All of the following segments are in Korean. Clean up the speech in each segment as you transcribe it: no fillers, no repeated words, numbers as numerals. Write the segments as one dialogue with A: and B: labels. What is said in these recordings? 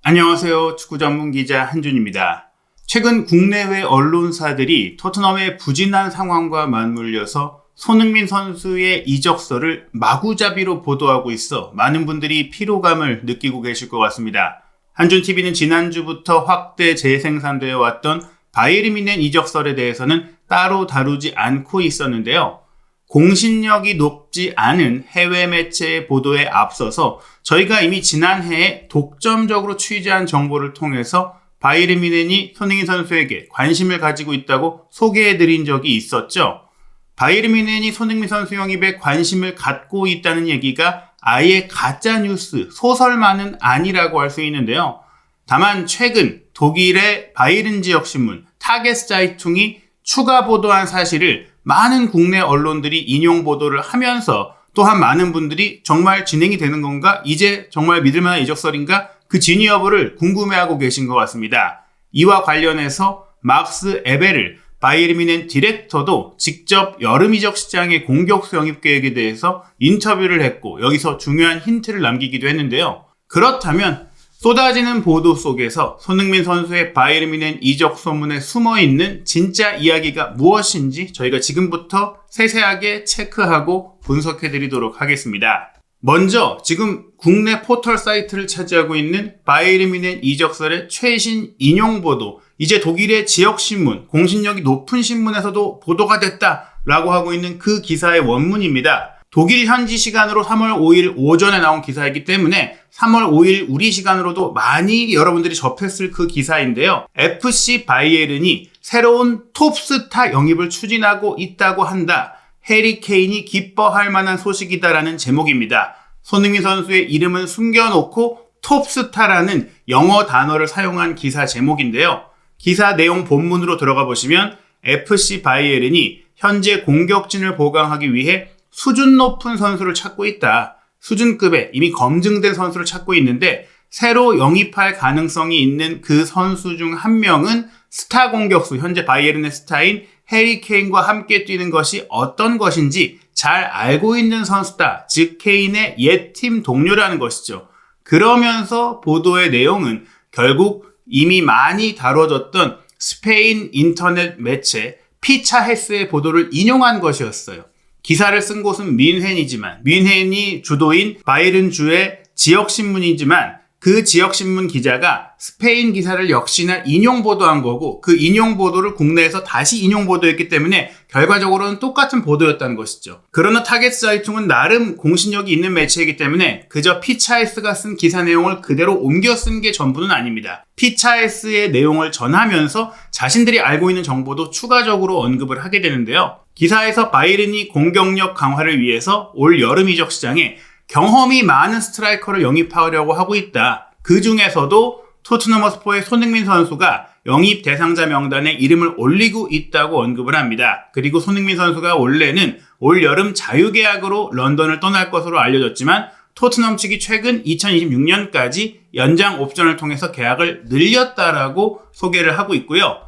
A: 안녕하세요. 축구 전문 기자 한준입니다. 최근 국내외 언론사들이 토트넘의 부진한 상황과 맞물려서 손흥민 선수의 이적설을 마구잡이로 보도하고 있어 많은 분들이 피로감을 느끼고 계실 것 같습니다. 한준TV는 지난주부터 확대 재생산되어 왔던 바이에른 뮌헨 이적설에 대해서는 따로 다루지 않고 있었는데요. 공신력이 높지 않은 해외 매체의 보도에 앞서서 저희가 이미 지난해에 독점적으로 취재한 정보를 통해서 바이에른 뮌헨이 손흥민 선수에게 관심을 가지고 있다고 소개해드린 적이 있었죠. 바이에른 뮌헨이 손흥민 선수 영입에 관심을 갖고 있다는 얘기가 아예 가짜뉴스, 소설만은 아니라고 할 수 있는데요. 다만 최근 독일의 바이에른 지역신문 타게스자이퉁이 추가 보도한 사실을 많은 국내 언론들이 인용 보도를 하면서 또한 많은 분들이 정말 진행이 되는 건가? 이제 정말 믿을만한 이적설인가? 그 진위 여부를 궁금해하고 계신 것 같습니다. 이와 관련해서 막스 에베를 바이에른 뮌헨 디렉터도 직접 여름 이적 시장의 공격수 영입 계획에 대해서 인터뷰를 했고 여기서 중요한 힌트를 남기기도 했는데요. 그렇다면 쏟아지는 보도 속에서 손흥민 선수의 바이에른 뮌헨 이적 소문에 숨어있는 진짜 이야기가 무엇인지 저희가 지금부터 세세하게 체크하고 분석해드리도록 하겠습니다. 먼저 지금 국내 포털 사이트를 차지하고 있는 바이에른 뮌헨 이적설의 최신 인용 보도, 이제 독일의 지역신문, 공신력이 높은 신문에서도 보도가 됐다라고 하고 있는 그 기사의 원문입니다. 독일 현지 시간으로 3월 5일 오전에 나온 기사이기 때문에 3월 5일 우리 시간으로도 많이 여러분들이 접했을 그 기사인데요. FC 바이에른이 새로운 톱스타 영입을 추진하고 있다고 한다. 해리 케인이 기뻐할 만한 소식이다라는 제목입니다. 손흥민 선수의 이름은 숨겨놓고 톱스타라는 영어 단어를 사용한 기사 제목인데요. 기사 내용 본문으로 들어가 보시면 FC 바이에른이 현재 공격진을 보강하기 위해 수준 높은 선수를 찾고 있다. 수준급의 이미 검증된 선수를 찾고 있는데 새로 영입할 가능성이 있는 그 선수 중 한 명은 스타 공격수, 현재 바이에른의 스타인 해리 케인과 함께 뛰는 것이 어떤 것인지 잘 알고 있는 선수다. 즉 케인의 옛 팀 동료라는 것이죠. 그러면서 보도의 내용은 결국 이미 많이 다뤄졌던 스페인 인터넷 매체 피차헤스의 보도를 인용한 것이었어요. 기사를 쓴 곳은 뮌헨이지만 뮌헨이 주도인 바이에른주의 지역신문이지만 그 지역신문 기자가 스페인 기사를 역시나 인용 보도한 거고 그 인용 보도를 국내에서 다시 인용 보도했기 때문에 결과적으로는 똑같은 보도였다는 것이죠. 그러나 타겟자이퉁은 나름 공신력이 있는 매체이기 때문에 그저 피차헤스가 쓴 기사 내용을 그대로 옮겨 쓴 게 전부는 아닙니다. 피차헤스의 내용을 전하면서 자신들이 알고 있는 정보도 추가적으로 언급을 하게 되는데요. 기사에서 바이에른이 공격력 강화를 위해서 올 여름 이적 시장에 경험이 많은 스트라이커를 영입하려고 하고 있다. 그 중에서도 토트넘 허스퍼의 손흥민 선수가 영입 대상자 명단에 이름을 올리고 있다고 언급을 합니다. 그리고 손흥민 선수가 원래는 올 여름 자유계약으로 런던을 떠날 것으로 알려졌지만 토트넘 측이 최근 2026년까지 연장 옵션을 통해서 계약을 늘렸다라고 소개를 하고 있고요.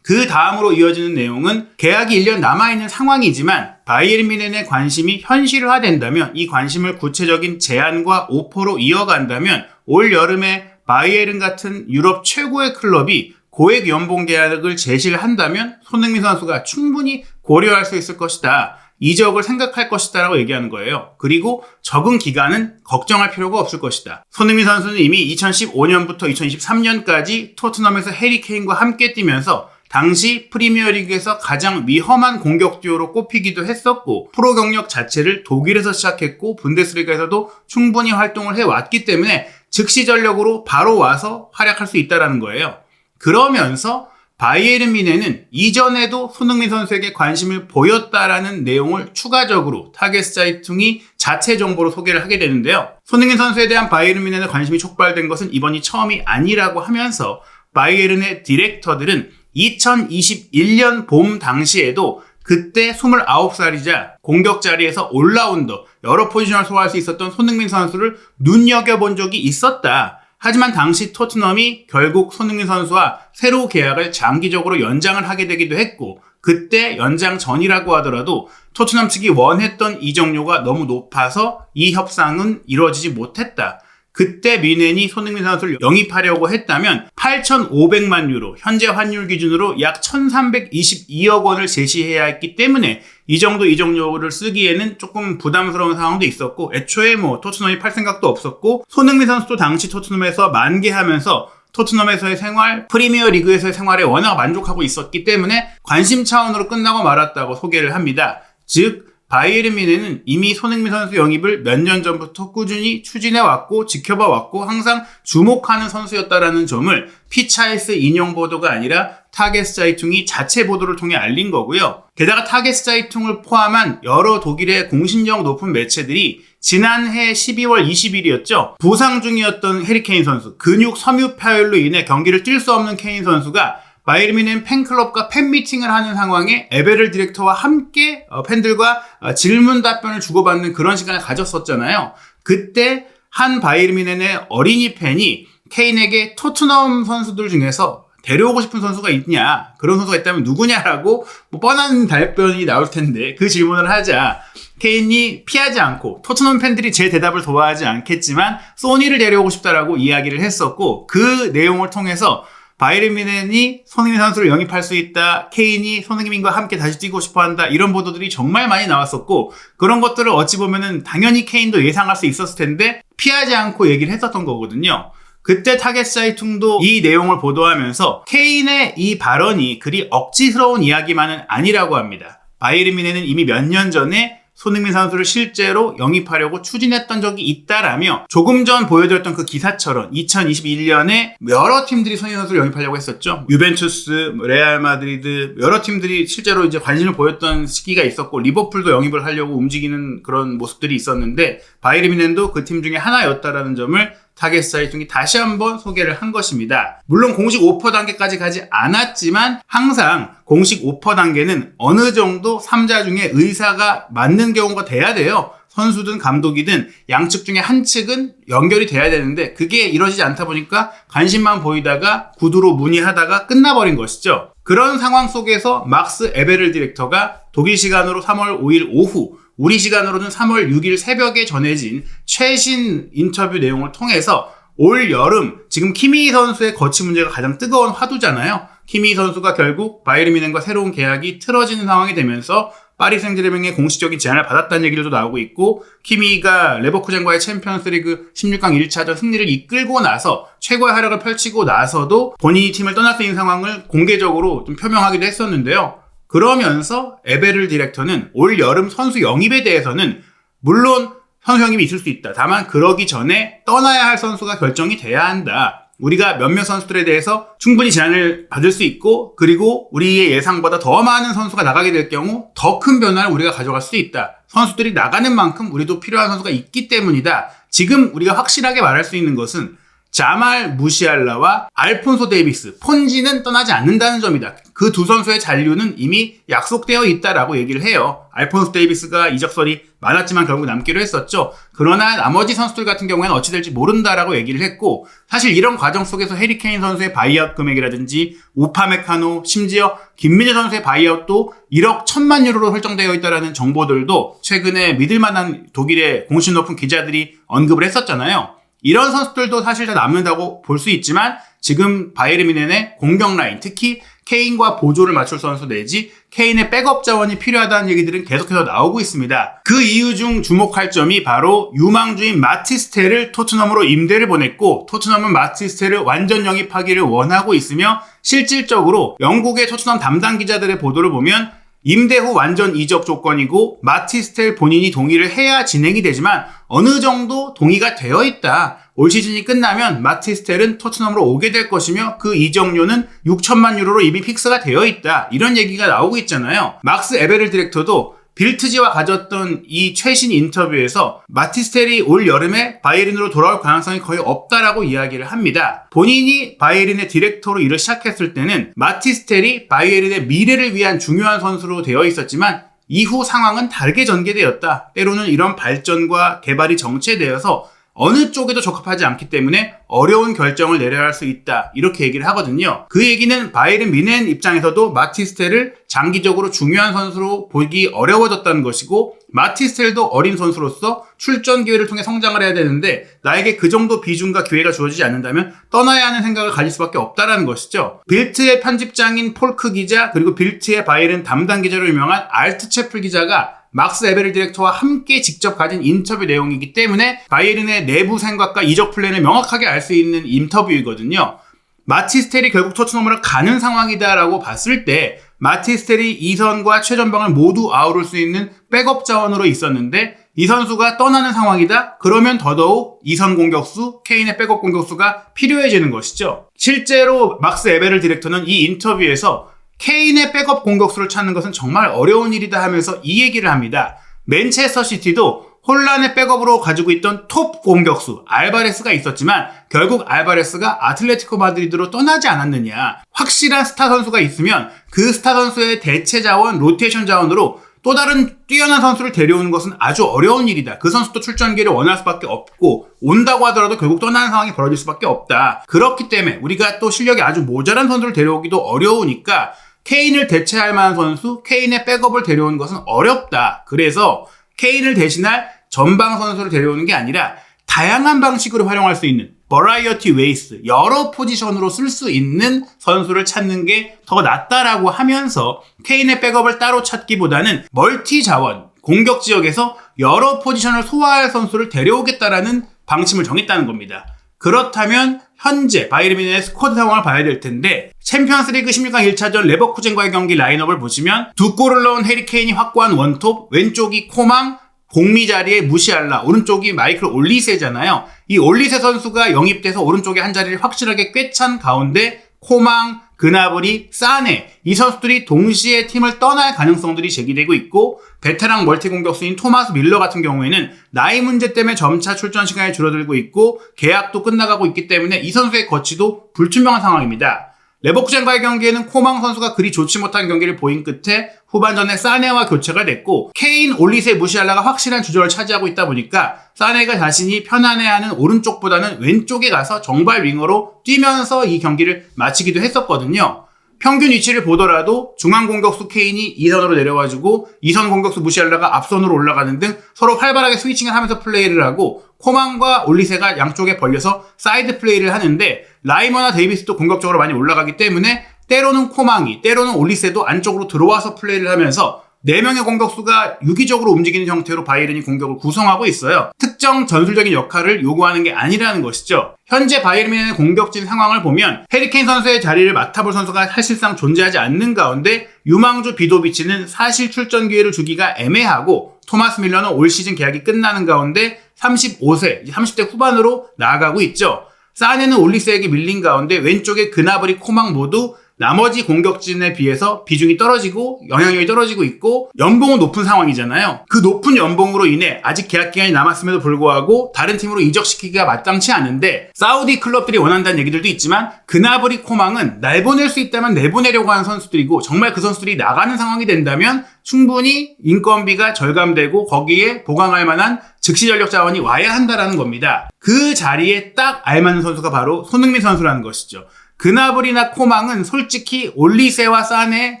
A: 그 다음으로 이어지는 내용은 계약이 1년 남아있는 상황이지만 바이에른 뮌헨의 관심이 현실화된다면 이 관심을 구체적인 제안과 오퍼로 이어간다면 올 여름에 바이에른 같은 유럽 최고의 클럽이 고액 연봉 계약을 제시를 한다면 손흥민 선수가 충분히 고려할 수 있을 것이다. 이적을 생각할 것이다 라고 얘기하는 거예요. 그리고 적응 기간은 걱정할 필요가 없을 것이다. 손흥민 선수는 이미 2015년부터 2023년까지 토트넘에서 해리 케인과 함께 뛰면서 당시 프리미어리그에서 가장 위험한 공격 듀오로 꼽히기도 했었고 프로 경력 자체를 독일에서 시작했고 분데스리가에서도 충분히 활동을 해왔기 때문에 즉시 전력으로 바로 와서 활약할 수 있다는 거예요. 그러면서 바이에른 뮌헨은 이전에도 손흥민 선수에게 관심을 보였다라는 내용을 추가적으로 타게스자이퉁이 자체 정보로 소개를 하게 되는데요. 손흥민 선수에 대한 바이에른 뮌헨의 관심이 촉발된 것은 이번이 처음이 아니라고 하면서 바이에른의 디렉터들은 2021년 봄 당시에도 그때 29살이자 공격 자리에서 올라운더, 여러 포지션을 소화할 수 있었던 손흥민 선수를 눈여겨본 적이 있었다. 하지만 당시 토트넘이 결국 손흥민 선수와 새로 계약을 장기적으로 연장을 하게 되기도 했고 그때 연장 전이라고 하더라도 토트넘 측이 원했던 이적료가 너무 높아서 이 협상은 이루어지지 못했다. 그때 뮌헨이 손흥민 선수를 영입하려고 했다면 8,500만 유로, 현재 환율 기준으로 약 1,322억 원을 제시해야 했기 때문에 이 정도 이적료를 쓰기에는 조금 부담스러운 상황도 있었고, 애초에 토트넘이 팔 생각도 없었고, 손흥민 선수도 당시 토트넘에서 만개하면서 토트넘에서의 생활, 프리미어 리그에서의 생활에 워낙 만족하고 있었기 때문에 관심 차원으로 끝나고 말았다고 소개를 합니다. 즉 바이에른 뮌헨은 이미 손흥민 선수 영입을 몇 년 전부터 꾸준히 추진해왔고 지켜봐왔고 항상 주목하는 선수였다라는 점을 피차이스 인용 보도가 아니라 타게스자이퉁이 자체 보도를 통해 알린 거고요. 게다가 타게스자이퉁을 포함한 여러 독일의 공신력 높은 매체들이 지난해 12월 20일이었죠. 부상 중이었던 해리 케인 선수, 근육 섬유 파열로 인해 경기를 뛸 수 없는 케인 선수가 바이에른 뮌헨 팬클럽과 팬미팅을 하는 상황에 에베를 디렉터와 함께 팬들과 질문 답변을 주고받는 그런 시간을 가졌었잖아요. 그때 한 바이에른 뮌헨의 어린이 팬이 케인에게 토트넘 선수들 중에서 데려오고 싶은 선수가 있냐, 그런 선수가 있다면 누구냐라고 뻔한 답변이 나올 텐데 그 질문을 하자 케인이 피하지 않고, 토트넘 팬들이 제 대답을 좋아하지 않겠지만 소니를 데려오고 싶다라고 이야기를 했었고, 그 내용을 통해서 바이에른 뮌헨이 손흥민 선수를 영입할 수 있다, 케인이 손흥민과 함께 다시 뛰고 싶어한다, 이런 보도들이 정말 많이 나왔었고, 그런 것들을 어찌 보면은 당연히 케인도 예상할 수 있었을 텐데 피하지 않고 얘기를 했었던 거거든요. 그때 타게스자이퉁도 이 내용을 보도하면서 케인의 이 발언이 그리 억지스러운 이야기만은 아니라고 합니다. 바이에른 뮌헨은 이미 몇 년 전에 손흥민 선수를 실제로 영입하려고 추진했던 적이 있다라며, 조금 전 보여드렸던 그 기사처럼 2021년에 여러 팀들이 손흥민 선수를 영입하려고 했었죠. 유벤투스, 레알 마드리드, 여러 팀들이 실제로 이제 관심을 보였던 시기가 있었고, 리버풀도 영입을 하려고 움직이는 그런 모습들이 있었는데 바이에른 뮌헨도 그 팀 중에 하나였다라는 점을 타게스자이퉁이 다시 한번 소개를 한 것입니다. 물론 공식 오퍼 단계까지 가지 않았지만 항상 공식 오퍼 단계는 어느 정도 3자 중에 의사가 맞는 경우가 돼야 돼요. 선수든 감독이든 양측 중에 한 측은 연결이 돼야 되는데 그게 이루어지지 않다 보니까 관심만 보이다가 구두로 문의하다가 끝나버린 것이죠. 그런 상황 속에서 막스 에베를 디렉터가 독일 시간으로 3월 5일 오후, 우리 시간으로는 3월 6일 새벽에 전해진 최신 인터뷰 내용을 통해서 올 여름, 지금 키미 선수의 거치 문제가 가장 뜨거운 화두잖아요. 키미 선수가 결국 바이에른 뮌헨과 새로운 계약이 틀어지는 상황이 되면서 파리 생제르맹의 공식적인 제안을 받았다는 얘기들도 나오고 있고, 키미가 레버쿠젠과의 챔피언스리그 16강 1차전 승리를 이끌고 나서 최고의 활약을 펼치고 나서도 본인이 팀을 떠날 수 있는 상황을 공개적으로 좀 표명하기도 했었는데요. 그러면서 에베를 디렉터는 올 여름 선수 영입에 대해서는 물론 선수 영입이 있을 수 있다. 다만 그러기 전에 떠나야 할 선수가 결정이 돼야 한다. 우리가 몇몇 선수들에 대해서 충분히 제안을 받을 수 있고, 그리고 우리의 예상보다 더 많은 선수가 나가게 될 경우 더 큰 변화를 우리가 가져갈 수 있다. 선수들이 나가는 만큼 우리도 필요한 선수가 있기 때문이다. 지금 우리가 확실하게 말할 수 있는 것은 자말 무시알라와 알폰소 데이비스, 폰지는 떠나지 않는다는 점이다. 그 두 선수의 잔류는 이미 약속되어 있다라고 얘기를 해요. 알폰소 데이비스가 이적설이 많았지만 결국 남기로 했었죠. 그러나 나머지 선수들 같은 경우에는 어찌 될지 모른다라고 얘기를 했고, 사실 이런 과정 속에서 해리 케인 선수의 바이아웃 금액이라든지 우파메카노, 심지어 김민재 선수의 바이아웃도 1억 1,000만 유로로 설정되어 있다는 정보들도 최근에 믿을만한 독일의 공신 높은 기자들이 언급을 했었잖아요. 이런 선수들도 사실 다 남는다고 볼 수 있지만 지금 바이에른 뮌헨의 공격 라인, 특히 케인과 보조를 맞출 선수 내지 케인의 백업 자원이 필요하다는 얘기들은 계속해서 나오고 있습니다. 그 이유 중 주목할 점이 바로 유망주인 마티스텔을 토트넘으로 임대를 보냈고, 토트넘은 마티스텔을 완전 영입하기를 원하고 있으며, 실질적으로 영국의 토트넘 담당 기자들의 보도를 보면 임대 후 완전 이적 조건이고 마티스텔 본인이 동의를 해야 진행이 되지만 어느 정도 동의가 되어 있다. 올 시즌이 끝나면 마티스텔은 토트넘으로 오게 될 것이며 그 이적료는 6천만 유로로 이미 픽스가 되어 있다. 이런 얘기가 나오고 있잖아요. 막스 에베를 디렉터도 빌트지와 가졌던 이 최신 인터뷰에서 마티스텔이 올 여름에 바이에른으로 돌아올 가능성이 거의 없다라고 이야기를 합니다. 본인이 바이에른의 디렉터로 일을 시작했을 때는 마티스텔이 바이에른의 미래를 위한 중요한 선수로 되어 있었지만 이후 상황은 다르게 전개되었다. 때로는 이런 발전과 개발이 정체되어서 어느 쪽에도 적합하지 않기 때문에 어려운 결정을 내려야 할 수 있다. 이렇게 얘기를 하거든요. 그 얘기는 바이에른 뮌헨 입장에서도 마티스텔을 장기적으로 중요한 선수로 보기 어려워졌다는 것이고, 마티스텔도 어린 선수로서 출전 기회를 통해 성장을 해야 되는데 나에게 그 정도 비중과 기회가 주어지지 않는다면 떠나야 하는 생각을 가질 수밖에 없다라는 것이죠. 빌트의 편집장인 폴크 기자, 그리고 빌트의 바이에른 담당 기자로 유명한 알트체플 기자가 막스 에베를 디렉터와 함께 직접 가진 인터뷰 내용이기 때문에 바이에른의 내부 생각과 이적 플랜을 명확하게 알 수 있는 인터뷰이거든요. 마티스텔이 결국 토트넘으로 가는 상황이다라고 봤을 때 마티스텔이 이선과 최전방을 모두 아우를 수 있는 백업 자원으로 있었는데 이 선수가 떠나는 상황이다? 그러면 더더욱 이선 공격수, 케인의 백업 공격수가 필요해지는 것이죠. 실제로 막스 에베를 디렉터는 이 인터뷰에서 케인의 백업 공격수를 찾는 것은 정말 어려운 일이다 하면서 이 얘기를 합니다. 맨체스터 시티도 혼란의 백업으로 가지고 있던 톱 공격수 알바레스가 있었지만 결국 알바레스가 아틀레티코 마드리드로 떠나지 않았느냐. 확실한 스타 선수가 있으면 그 스타 선수의 대체 자원, 로테이션 자원으로 또 다른 뛰어난 선수를 데려오는 것은 아주 어려운 일이다. 그 선수도 출전 기회를 원할 수밖에 없고 온다고 하더라도 결국 떠나는 상황이 벌어질 수밖에 없다. 그렇기 때문에 우리가 또 실력이 아주 모자란 선수를 데려오기도 어려우니까 케인을 대체할 만한 선수, 케인의 백업을 데려오는 것은 어렵다. 그래서 케인을 대신할 전방 선수를 데려오는 게 아니라 다양한 방식으로 활용할 수 있는 버라이어티 웨이스, 여러 포지션으로 쓸 수 있는 선수를 찾는 게 더 낫다라고 하면서 케인의 백업을 따로 찾기보다는 멀티 자원, 공격 지역에서 여러 포지션을 소화할 선수를 데려오겠다라는 방침을 정했다는 겁니다. 그렇다면 현재 바이에른 뮌헨의 스쿼드 상황을 봐야 될 텐데 챔피언스리그 16강 1차전 레버쿠젠과의 경기 라인업을 보시면 두 골을 넣은 해리 케인이 확고한 원톱, 왼쪽이 코망, 공미 자리에 무시알라, 오른쪽이 마이클 올리세잖아요. 이 올리세 선수가 영입돼서 오른쪽에 한 자리를 확실하게 꿰찬 가운데 코망, 그나브리, 사네 이 선수들이 동시에 팀을 떠날 가능성들이 제기되고 있고 베테랑 멀티 공격수인 토마스 밀러 같은 경우에는 나이 문제 때문에 점차 출전 시간이 줄어들고 있고 계약도 끝나가고 있기 때문에 이 선수의 거치도 불투명한 상황입니다. 레버쿠젠과의 경기에는 코망 선수가 그리 좋지 못한 경기를 보인 끝에 후반전에 사네와 교체가 됐고 케인, 올리세, 무시알라가 확실한 주저를 차지하고 있다 보니까 사네가 자신이 편안해하는 오른쪽보다는 왼쪽에 가서 정발 윙어로 뛰면서 이 경기를 마치기도 했었거든요. 평균 위치를 보더라도 중앙 공격수 케인이 2선으로 내려와주고 2선 공격수 무시알라가 앞선으로 올라가는 등 서로 활발하게 스위칭을 하면서 플레이를 하고 코망과 올리세가 양쪽에 벌려서 사이드 플레이를 하는데 라이머나 데이비스도 공격적으로 많이 올라가기 때문에 때로는 코망이, 때로는 올리세도 안쪽으로 들어와서 플레이를 하면서 4명의 공격수가 유기적으로 움직이는 형태로 바이에른이 공격을 구성하고 있어요. 특정 전술적인 역할을 요구하는 게 아니라는 것이죠. 현재 바이에른 뮌헨의 공격진 상황을 보면 해리 케인 선수의 자리를 맡아볼 선수가 사실상 존재하지 않는 가운데 유망주 비도비치는 사실 출전 기회를 주기가 애매하고 토마스 밀러는 올 시즌 계약이 끝나는 가운데 35세, 30대 후반으로 나아가고 있죠. 사네는 올리세에게 밀린 가운데 왼쪽에 그나브리, 코망 모두 나머지 공격진에 비해서 비중이 떨어지고 영향력이 떨어지고 있고 연봉은 높은 상황이잖아요. 그 높은 연봉으로 인해 아직 계약 기간이 남았음에도 불구하고 다른 팀으로 이적시키기가 마땅치 않은데 사우디 클럽들이 원한다는 얘기들도 있지만 그나브리, 코망은 날 보낼 수 있다면 내보내려고 하는 선수들이고 정말 그 선수들이 나가는 상황이 된다면 충분히 인건비가 절감되고 거기에 보강할 만한 즉시 전력 자원이 와야 한다라는 겁니다. 그 자리에 딱 알맞는 선수가 바로 손흥민 선수라는 것이죠. 그나브리나 코망은 솔직히 올리세와 사네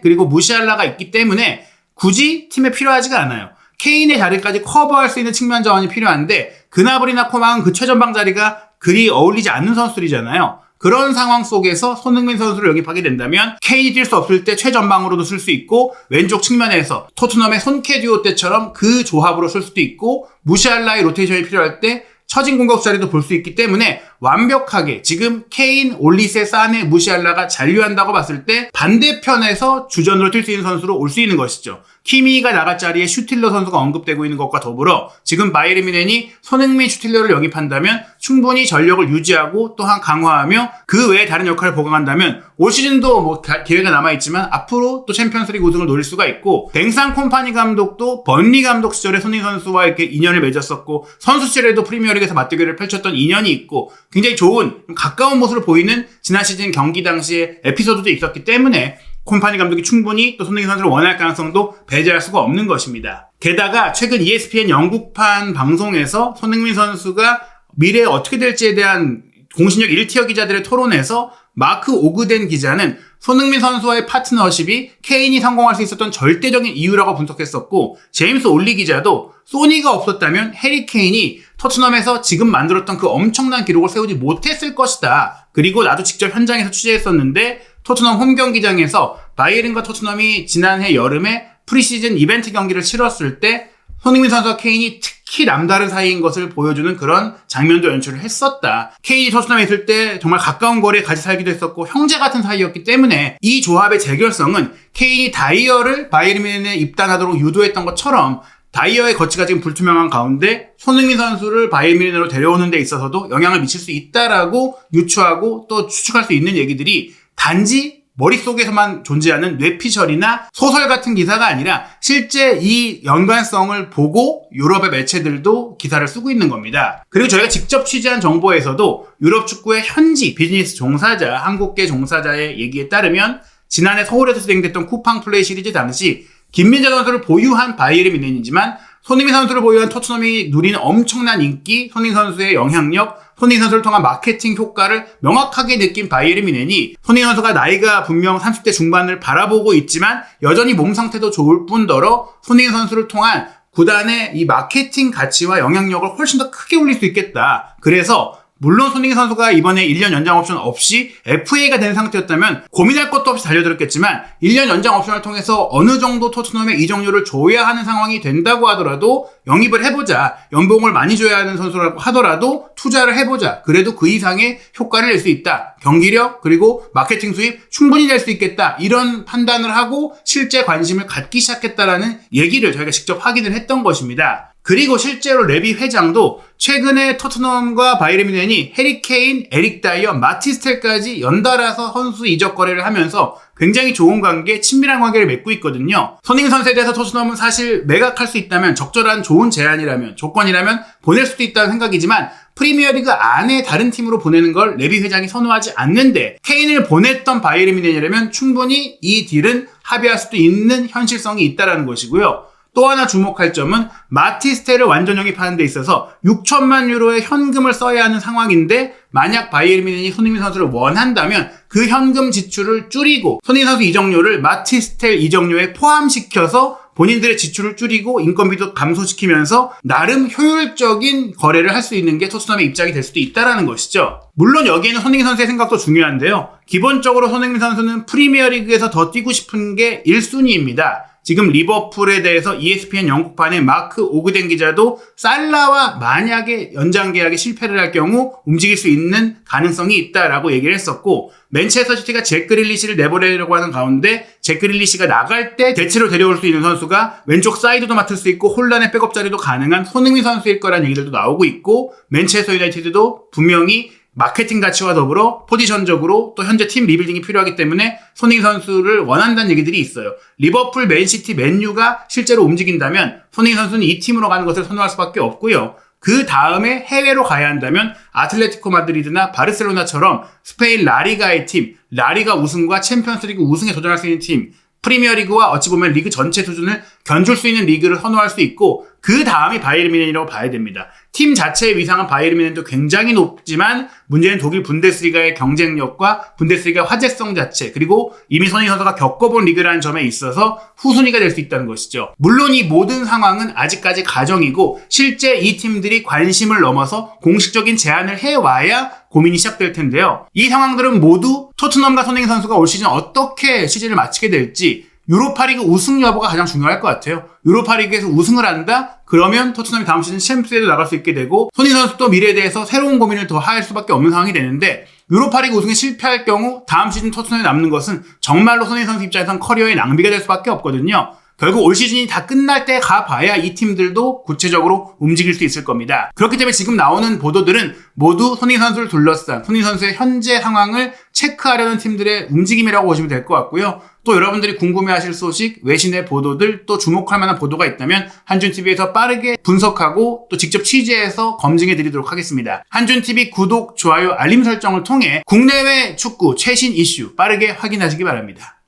A: 그리고 무시알라가 있기 때문에 굳이 팀에 필요하지가 않아요. 케인의 자리까지 커버할 수 있는 측면 자원이 필요한데 그나브리나 코망은 그 최전방 자리가 그리 어울리지 않는 선수들이잖아요. 그런 상황 속에서 손흥민 선수를 영입하게 된다면 케인이 뛸 수 없을 때 최전방으로도 쓸 수 있고 왼쪽 측면에서 토트넘의 손케 듀오 때처럼 그 조합으로 쓸 수도 있고 무시알라의 로테이션이 필요할 때 처진 공격수 자리도 볼 수 있기 때문에 완벽하게 지금 케인, 올리세, 사네, 무시알라가 잔류한다고 봤을 때 반대편에서 주전으로 뛸 수 있는 선수로 올 수 있는 것이죠. 키미가 나갈 자리에 슈틸러 선수가 언급되고 있는 것과 더불어 지금 바이에른 뮌헨이 손흥민, 슈틸러를 영입한다면 충분히 전력을 유지하고 또한 강화하며 그 외에 다른 역할을 보강한다면 올 시즌도 기회가 남아있지만 앞으로 또 챔피언스리그 우승을 노릴 수가 있고 뱅상 콤파니 감독도 번리 감독 시절에 손흥민 선수와 이렇게 인연을 맺었었고 선수 시절에도 프리미어리그에서 맞대결을 펼쳤던 인연이 있고 굉장히 좋은 가까운 모습을 보이는 지난 시즌 경기 당시의 에피소드도 있었기 때문에 콤파니 감독이 충분히 또 손흥민 선수를 원할 가능성도 배제할 수가 없는 것입니다. 게다가 최근 ESPN 영국판 방송에서 손흥민 선수가 미래에 어떻게 될지에 대한 공신력 1티어 기자들의 토론에서 마크 오그덴 기자는 손흥민 선수와의 파트너십이 케인이 성공할 수 있었던 절대적인 이유라고 분석했었고, 제임스 올리 기자도 소니가 없었다면 해리 케인이 토트넘에서 지금 만들었던 그 엄청난 기록을 세우지 못했을 것이다. 그리고 나도 직접 현장에서 취재했었는데 토트넘 홈 경기장에서 바이에른과 토트넘이 지난해 여름에 프리시즌 이벤트 경기를 치렀을 때 손흥민 선수와 케인이 특히 남다른 사이인 것을 보여주는 그런 장면도 연출을 했었다. 케인이 토트넘에 있을 때 정말 가까운 거리에 같이 살기도 했었고 형제 같은 사이였기 때문에 이 조합의 재결성은 케인이 다이어를 바이에른 뮌헨에 입단하도록 유도했던 것처럼 다이어의 거치가 지금 불투명한 가운데 손흥민 선수를 바이에른 뮌헨으로 데려오는 데 있어서도 영향을 미칠 수 있다라고 유추하고 또 추측할 수 있는 얘기들이 단지 머릿속에서만 존재하는 뇌피셜이나 소설 같은 기사가 아니라 실제 이 연관성을 보고 유럽의 매체들도 기사를 쓰고 있는 겁니다. 그리고 저희가 직접 취재한 정보에서도 유럽 축구의 현지 비즈니스 종사자, 한국계 종사자의 얘기에 따르면 지난해 서울에서 진행됐던 쿠팡 플레이 시리즈 당시 김민재 선수를 보유한 바이에른 뮌헨이지만 손흥민 선수를 보유한 토트넘이 누리는 엄청난 인기, 손흥민 선수의 영향력, 손흥민 선수를 통한 마케팅 효과를 명확하게 느낀 바이에른 뮌헨이 손흥민 선수가 나이가 분명 30대 중반을 바라보고 있지만 여전히 몸 상태도 좋을 뿐더러 손흥민 선수를 통한 구단의 이 마케팅 가치와 영향력을 훨씬 더 크게 올릴 수 있겠다. 그래서 물론 손흥민 선수가 이번에 1년 연장 옵션 없이 FA가 된 상태였다면 고민할 것도 없이 달려들었겠지만 1년 연장 옵션을 통해서 어느 정도 토트넘의 이적료를 줘야 하는 상황이 된다고 하더라도 영입을 해보자. 연봉을 많이 줘야 하는 선수라고 하더라도 투자를 해보자. 그래도 그 이상의 효과를 낼 수 있다. 경기력 그리고 마케팅 수입 충분히 낼 수 있겠다. 이런 판단을 하고 실제 관심을 갖기 시작했다라는 얘기를 저희가 직접 확인을 했던 것입니다. 그리고 실제로 레비 회장도 최근에 토트넘과 바이에른 뮌헨이 해리 케인, 에릭 다이어, 마티스텔까지 연달아서 선수 이적 거래를 하면서 굉장히 좋은 관계, 친밀한 관계를 맺고 있거든요. 손흥민 선수에 대해서 토트넘은 사실 매각할 수 있다면 적절한 좋은 제안이라면, 조건이라면 보낼 수도 있다는 생각이지만 프리미어리그 안에 다른 팀으로 보내는 걸 레비 회장이 선호하지 않는데 케인을 보냈던 바이에른 뮌헨이라면 충분히 이 딜은 합의할 수도 있는 현실성이 있다는 것이고요. 또 하나 주목할 점은 마티스텔을 완전 영입하는 데 있어서 6천만 유로의 현금을 써야 하는 상황인데 만약 바이에른 뮌헨이 손흥민 선수를 원한다면 그 현금 지출을 줄이고 손흥민 선수 이적료를 마티스텔 이적료에 포함시켜서 본인들의 지출을 줄이고 인건비도 감소시키면서 나름 효율적인 거래를 할 수 있는 게 토트넘의 입장이 될 수도 있다는 것이죠. 물론 여기에는 손흥민 선수의 생각도 중요한데요. 기본적으로 손흥민 선수는 프리미어리그에서 더 뛰고 싶은 게 1순위입니다. 지금 리버풀에 대해서 ESPN 영국판의 마크 오그덴 기자도 살라와 만약에 연장 계약에 실패를 할 경우 움직일 수 있는 가능성이 있다라고 얘기를 했었고 맨체스터 시티가 잭 그릴리시를 내보내려고 하는 가운데 잭 그릴리시가 나갈 때 대체로 데려올 수 있는 선수가 왼쪽 사이드도 맡을 수 있고 혼란의 백업 자리도 가능한 손흥민 선수일 거란 얘기들도 나오고 있고 맨체스터 유나이티드도 분명히 마케팅 가치와 더불어 포지션적으로 또 현재 팀 리빌딩이 필요하기 때문에 손흥민 선수를 원한다는 얘기들이 있어요. 리버풀, 맨시티, 맨유가 실제로 움직인다면 손흥민 선수는 이 팀으로 가는 것을 선호할 수밖에 없고요. 그 다음에 해외로 가야 한다면 아틀레티코 마드리드나 바르셀로나처럼 스페인 라리가의 팀, 라리가 우승과 챔피언스리그 우승에 도전할 수 있는 팀, 프리미어리그와 어찌 보면 리그 전체 수준을 견줄 수 있는 리그를 선호할 수 있고 그 다음이 바이에른 뮌헨이라고 봐야 됩니다. 팀 자체의 위상은 바이에른 뮌헨도 굉장히 높지만 문제는 독일 분데스리가의 경쟁력과 분데스리가의 화제성 자체 그리고 이미 손흥민 선수가 겪어본 리그라는 점에 있어서 후순위가 될 수 있다는 것이죠. 물론 이 모든 상황은 아직까지 가정이고 실제 이 팀들이 관심을 넘어서 공식적인 제안을 해와야 고민이 시작될 텐데요. 이 상황들은 모두 토트넘과 손흥민 선수가 올 시즌 어떻게 시즌을 마치게 될지 유로파리그 우승 여부가 가장 중요할 것 같아요. 유로파리그에서 우승을 한다? 그러면 토트넘이 다음 시즌 챔스에도 나갈 수 있게 되고 손흥민 선수도 미래에 대해서 새로운 고민을 더 할 수밖에 없는 상황이 되는데 유로파리그 우승에 실패할 경우 다음 시즌 토트넘에 남는 것은 정말로 손흥민 선수 입장에선 커리어의 낭비가 될 수밖에 없거든요. 결국 올 시즌이 다 끝날 때 가봐야 이 팀들도 구체적으로 움직일 수 있을 겁니다. 그렇기 때문에 지금 나오는 보도들은 모두 손흥민 선수를 둘러싼 손흥민 선수의 현재 상황을 체크하려는 팀들의 움직임이라고 보시면 될 것 같고요. 또 여러분들이 궁금해하실 소식, 외신의 보도들, 또 주목할 만한 보도가 있다면 한준TV에서 빠르게 분석하고 또 직접 취재해서 검증해드리도록 하겠습니다. 한준TV 구독, 좋아요, 알림 설정을 통해 국내외 축구 최신 이슈 빠르게 확인하시기 바랍니다.